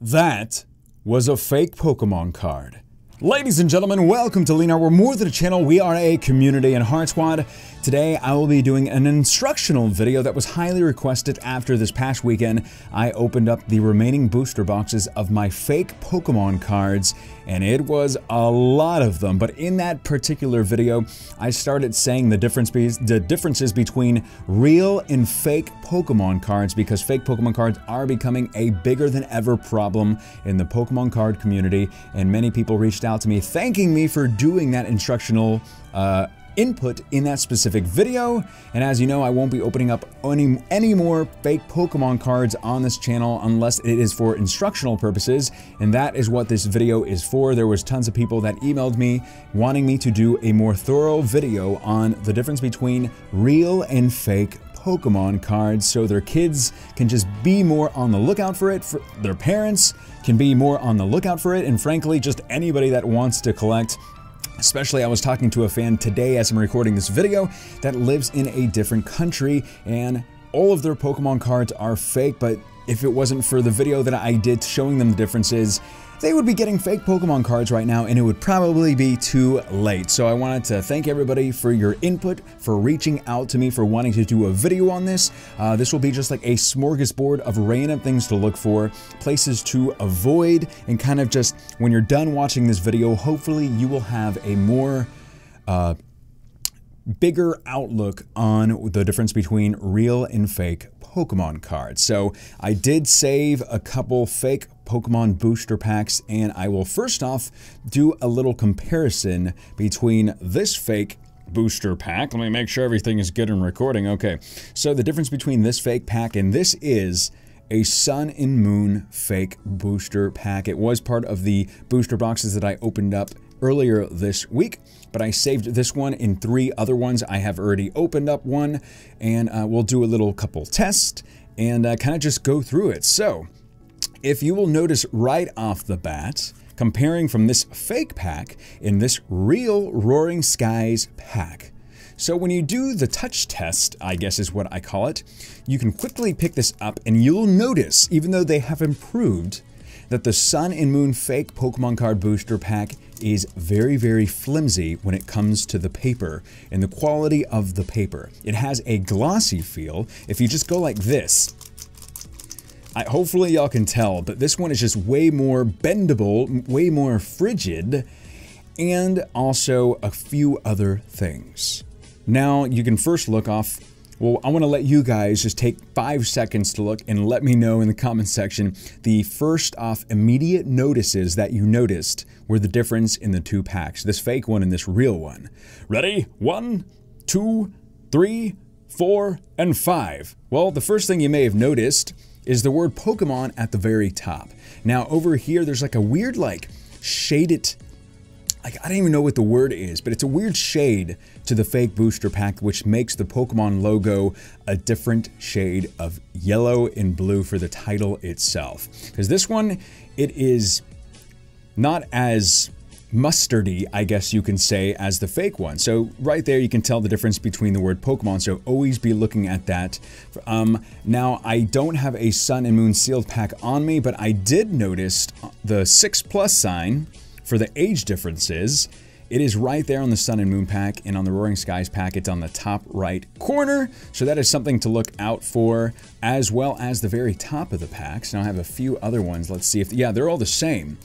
That was a fake Pokemon card. Ladies and gentlemen, welcome to Leonhart. We're more than a channel, we are a community. And Heart Squad, today I will be doing an instructional video that was highly requested after this past weekend. I opened up the remaining booster boxes of my fake Pokemon cards, and it was a lot of them. But in that particular video, I started saying the differences between real and fake Pokemon cards, because fake Pokemon cards are becoming a bigger than ever problem in the Pokemon card community, and many people reached out to me thanking me for doing that instructional input in that specific video. And as you know, I won't be opening up any more fake Pokemon cards on this channel unless it is for instructional purposes, and that is what this video is for. There was tons of people that emailed me wanting me to do a more thorough video on the difference between real and fake Pokemon cards, so their kids can just be more on the lookout for it, for their parents can be more on the lookout for it, and frankly, just anybody that wants to collect. Especially, I was talking to a fan today as I'm recording this video that lives in a different country, and all of their Pokemon cards are fake, but if it wasn't for the video that I did showing them the differences, they would be getting fake Pokemon cards right now, and it would probably be too late. So I wanted to thank everybody for your input, for reaching out to me, for wanting to do a video on this. This will be just like a smorgasbord of random things to look for, places to avoid, and kind of just, when you're done watching this video, hopefully you will have a more bigger outlook on the difference between real and fake Pokemon cards. So I did save a couple fake Pokemon booster packs, and I will first off do a little comparison between this fake booster pack. Let me make sure everything is good and recording. Okay, so the difference between this fake pack and this is a Sun and Moon fake booster pack. It was part of the booster boxes that I opened up earlier this week, but I saved this one in 3 other ones. I have already opened up one, and we'll do a little couple tests and kind of just go through it. So if you will notice right off the bat, comparing from this fake pack in this real Roaring Skies pack. So when you do the touch test, I guess is what I call it, you can quickly pick this up and you'll notice, even though they have improved, that the Sun and Moon fake Pokemon card booster pack is very, very flimsy when it comes to the paper and the quality of the paper. It has a glossy feel. If you just go like this, hopefully y'all can tell, but this one is just way more bendable, way more frigid, and also a few other things. Now, you can first look off. Well, I want to let you guys just take 5 seconds to look and let me know in the comment section the first off immediate notices that you noticed were the difference in the 2 packs, this fake one and this real one. Ready? 1, 2, 3, 4, and 5. Well, the first thing you may have noticed is the word Pokemon at the very top. Now, over here, there's like a weird, like, shaded, like, I don't even know what the word is, but it's a weird shade to the fake booster pack, which makes the Pokemon logo a different shade of yellow and blue for the title itself. Because this one, it is not as mustardy, I guess you can say, as the fake one. So right there, you can tell the difference between the word Pokemon, so always be looking at that. Now, I don't have a Sun and Moon sealed pack on me, but I did notice the 6+ sign for the age differences. It is right there on the Sun and Moon pack, and on the Roaring Skies pack, it's on the top right corner. So that is something to look out for, as well as the very top of the packs. Now I have a few other ones. Let's see if, yeah, they're all the same.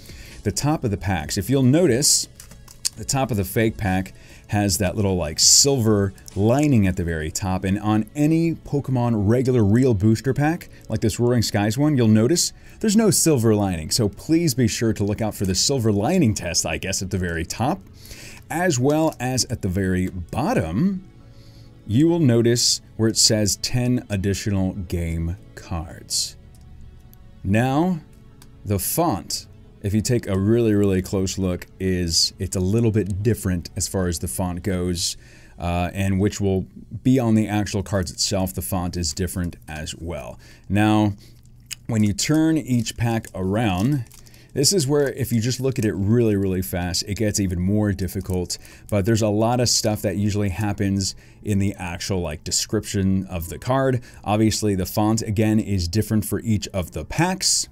The top of the packs, if you'll notice, the top of the fake pack has that little like silver lining at the very top, and on any Pokemon regular real booster pack, like this Roaring Skies one, you'll notice there's no silver lining. So please be sure to look out for the silver lining test, I guess, at the very top, as well as at the very bottom, you will notice where it says 10 additional game cards. Now, the font, if you take a really, really close look, it's a little bit different as far as the font goes, and which will be on the actual cards itself. The font is different as well. Now, when you turn each pack around, this is where, if you just look at it really, really fast, it gets even more difficult. But there's a lot of stuff that usually happens in the actual like description of the card. Obviously, the font again is different for each of the packs.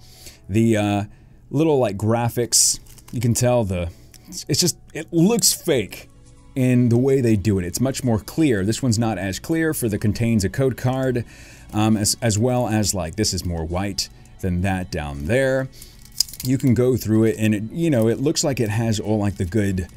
The little like graphics, you can tell it looks fake in the way they do it. It's much more clear. This one's not as clear for the contains a code card, as well as like this is more white than that down there. You can go through it and it looks like it has all like the good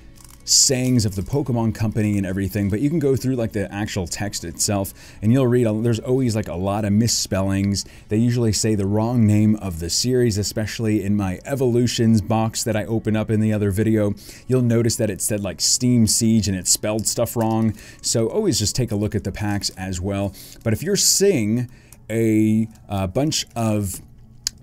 sayings of the Pokemon company and everything, but you can go through like the actual text itself and you'll read, there's always like a lot of misspellings. They usually say the wrong name of the series, especially in my Evolutions box that I opened up in the other video. You'll notice that it said like Steam Siege and it spelled stuff wrong. So always just take a look at the packs as well. But if you're seeing a bunch of,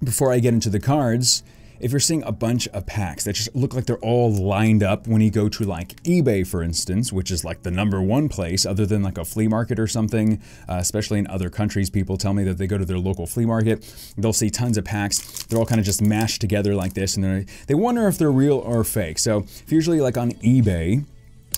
before I get into the cards, if you're seeing a bunch of packs that just look like they're all lined up when you go to like eBay, for instance, which is like the #1 place other than like a flea market or something, especially in other countries, people tell me that they go to their local flea market, they'll see tons of packs, they're all kind of just mashed together like this, and they wonder if they're real or fake. So if you're usually like on eBay,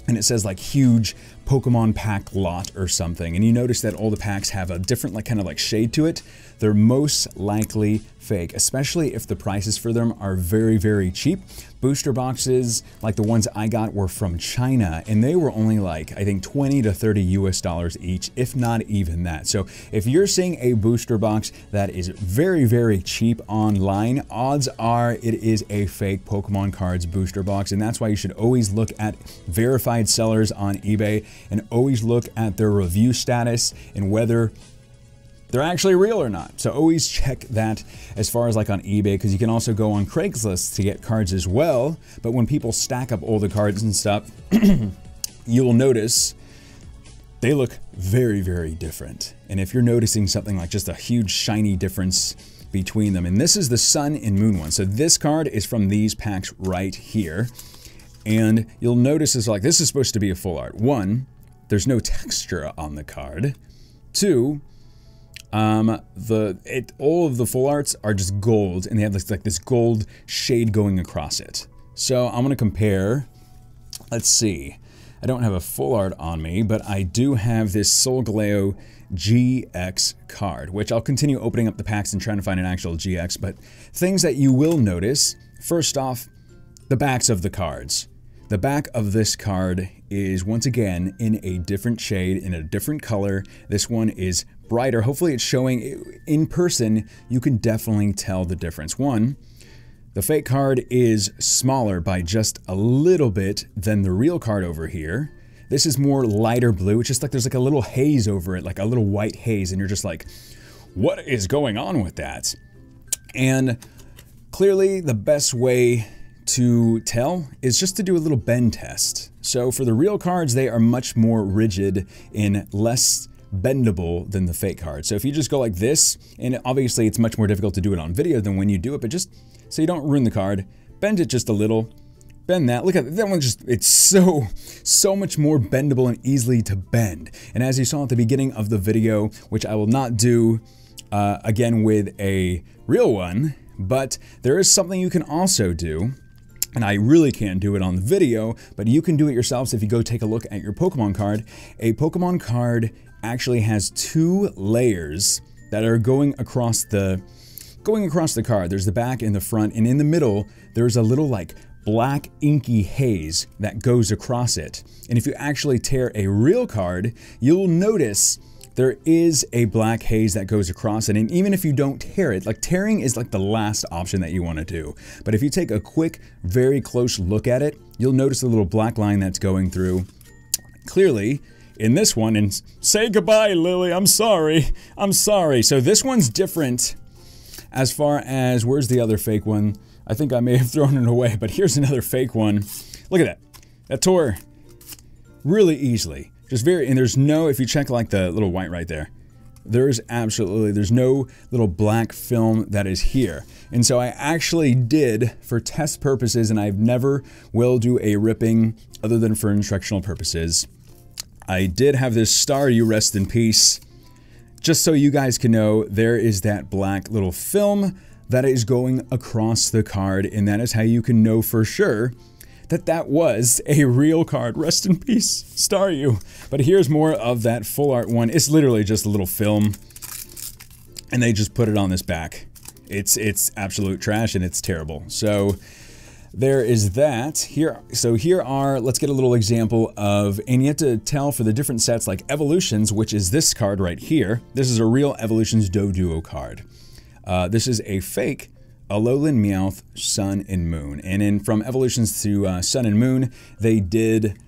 and it says like huge Pokemon pack lot or something, and you notice that all the packs have a different like kind of like shade to it, they're most likely fake, especially if the prices for them are very, very cheap. Booster boxes, like the ones I got, were from China, and they were only like, I think 20 to 30 US dollars each, if not even that. So if you're seeing a booster box that is very, very cheap online, odds are it is a fake Pokemon cards booster box, and that's why you should always look at verified sellers on eBay and always look at their review status and whether they're actually real or not. So always check that as far as like on eBay, because you can also go on Craigslist to get cards as well. But when people stack up all the cards and stuff, you will notice they look very, very different. And if you're noticing something like just a huge shiny difference between them, and this is the Sun and Moon one. So this card is from these packs right here. And you'll notice it's like, this is supposed to be a full art. 1, there's no texture on the card. 2, all of the full arts are just gold, and they have this, like this gold shade going across it. So I'm gonna compare, let's see, I don't have a full art on me, but I do have this Solgaleo GX card, which I'll continue opening up the packs and trying to find an actual GX, but things that you will notice, first off, the backs of the cards. The back of this card is once again in a different shade, in a different color. This one is brighter. Hopefully it's showing in person. You can definitely tell the difference. 1, the fake card is smaller by just a little bit than the real card over here. This is more lighter blue. It's just like there's like a little haze over it, like a little white haze, and you're just like, what is going on with that? And clearly the best way to tell is just to do a little bend test. So for the real cards, they are much more rigid and less bendable than the fake cards. So if you just go like this, and obviously it's much more difficult to do it on video than when you do it, but just so you don't ruin the card, bend it just a little, bend that. Look at that one, just, it's so much more bendable and easily to bend. And as you saw at the beginning of the video, which I will not do again with a real one, but there is something you can also do. And I really can't do it on the video, but you can do it yourselves if you go take a look at your Pokemon card. A Pokemon card actually has 2 layers that are going across the card. There's the back and the front, and in the middle, there's a little like black inky haze that goes across it. And if you actually tear a real card, you'll notice there is a black haze that goes across it, and even if you don't tear it, like tearing is like the last option that you want to do. But if you take a quick, very close look at it, you'll notice the little black line that's going through. Clearly, in this one, and say goodbye, Lily, I'm sorry. So this one's different as far as, where's the other fake one? I think I may have thrown it away, but here's another fake one. Look at that. That tore really easily. Just and there's no, if you check like the little white right there, there's no little black film that is here. And so I actually did, for test purposes, and I've never will do a ripping other than for instructional purposes, I did have this Star You Rest in Peace, just so you guys can know there is that black little film that is going across the card, and that is how you can know for sure that that was a real card. Rest in peace, Staryu. But here's more of that full art one. It's literally just a little film, and they just put it on this back. It's absolute trash and it's terrible. So there is that here. So here are, let's get a little example of, and you have to tell for the different sets like Evolutions, which is this card right here. This is a real Evolutions Doduo card. This is a fake Alolan Meowth Sun and Moon. And in from Evolutions to Sun and Moon, they did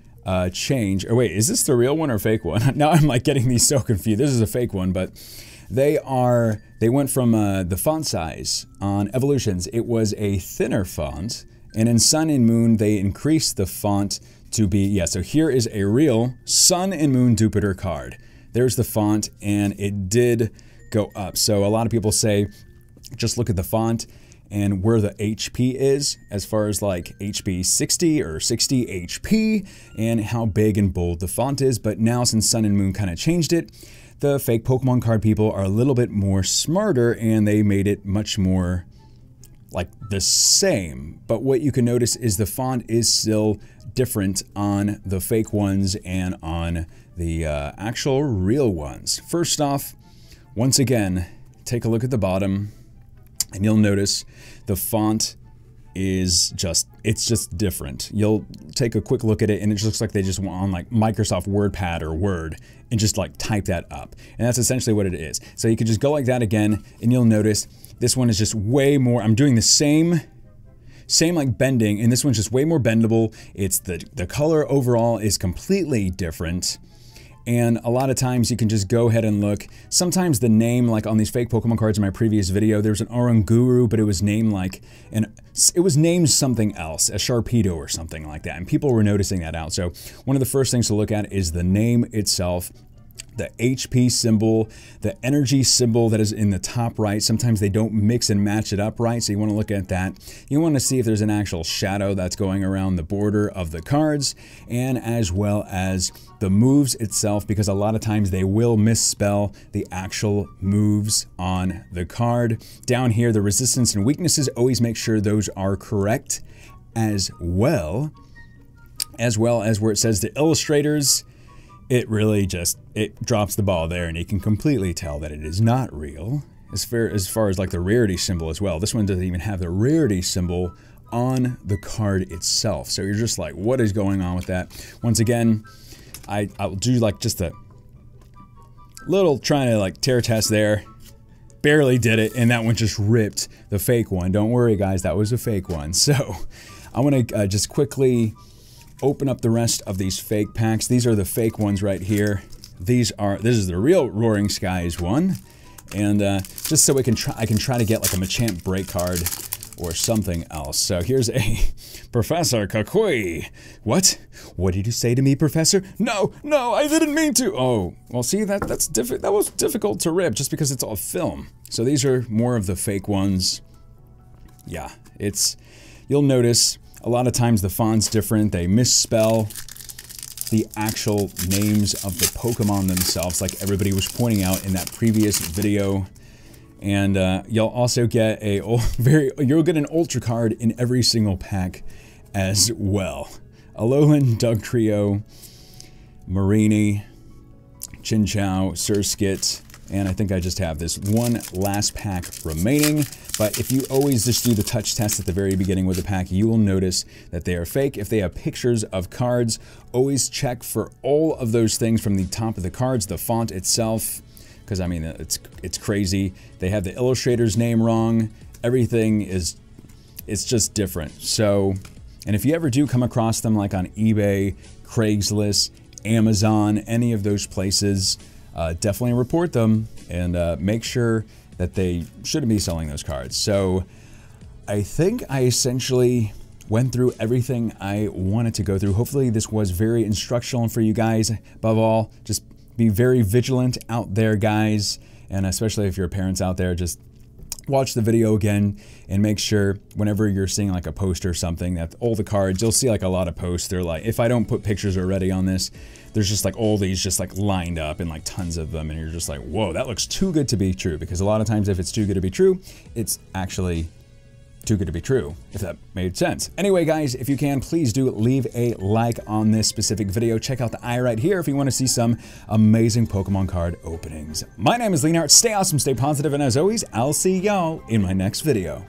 change. Or wait, is this the real one or fake one? Now I'm like getting these so confused. This is a fake one, but they went from the font size on Evolutions. It was a thinner font. And in Sun and Moon, they increased the font to be, yeah, so here is a real Sun and Moon Jupiter card. There's the font, and it did go up. So a lot of people say, just look at the font and where the HP is, as far as like HP 60 or 60 HP, and how big and bold the font is. But now, since Sun and Moon kind of changed it, the fake Pokemon card people are a little bit more smarter, and they made it much more like the same. But what you can notice is the font is still different on the fake ones and on the actual real ones. First off, once again, take a look at the bottom and you'll notice the font is just, it's just different. You'll take a quick look at it and it just looks like they just went on like Microsoft WordPad or Word and just like type that up. And that's essentially what it is. So you can just go like that again and you'll notice this one is just way more, I'm doing the same like bending, and this one's just way more bendable. It's the color overall is completely different. And a lot of times you can just go ahead and look. Sometimes the name, like on these fake Pokemon cards in my previous video, there's an Oranguru, but it was named like, it was named something else, a Sharpedo or something like that. And people were noticing that out. So one of the first things to look at is the name itself, the HP symbol, the energy symbol that is in the top right. Sometimes they don't mix and match it up right, so you want to look at that. You want to see if there's an actual shadow that's going around the border of the cards, and as well as the moves itself, because a lot of times they will misspell the actual moves on the card. Down here, the resistance and weaknesses, always make sure those are correct as well as where it says the illustrators. It really just, it drops the ball there, and you can completely tell that it is not real. As far as like the rarity symbol as well. This one doesn't even have the rarity symbol on the card itself. So you're just like, what is going on with that? Once again, I'll do like just a little trying to like tear test there. Barely did it, and that one just ripped the fake one. Don't worry guys, that was a fake one. So I want to just quickly open up the rest of these fake packs. These are the fake ones right here. This is the real Roaring Skies one. And just so I can try to get like a Machamp break card or something else. So here's a Professor Kakui. What? What did you say to me, Professor? No, I didn't mean to. Oh, well see, that was difficult to rip just because it's all film. So these are more of the fake ones. Yeah, you'll notice a lot of times the font's different. They misspell the actual names of the Pokemon themselves, like everybody was pointing out in that previous video. And you'll also get you'll get an Ultra card in every single pack as well. Alolan, Dugtrio, Marini, Chinchou, Surskit, and I think I just have this one last pack remaining. But if you always just do the touch test at the very beginning with the pack, you will notice that they are fake. If they have pictures of cards, always check for all of those things from the top of the cards, the font itself, because I mean, it's crazy. They have the illustrator's name wrong. Everything it's just different. So, and if you ever do come across them like on eBay, Craigslist, Amazon, any of those places, definitely report them and make sure that they shouldn't be selling those cards. So I think I essentially went through everything I wanted to go through. Hopefully this was very instructional for you guys. Above all, just be very vigilant out there, guys. And especially if you're parents out there, just watch the video again and make sure whenever you're seeing like a post or something that all the cards, you'll see like a lot of posts. They're like, if I don't put pictures already on this, there's just like all these just like lined up and like tons of them. And you're just like, whoa, that looks too good to be true. Because a lot of times if it's too good to be true, it's actually too good to be true, if that made sense. Anyway, guys, if you can, please do leave a like on this specific video. Check out the eye right here if you want to see some amazing Pokemon card openings. My name is Leonhart. Stay awesome, stay positive, and as always, I'll see y'all in my next video.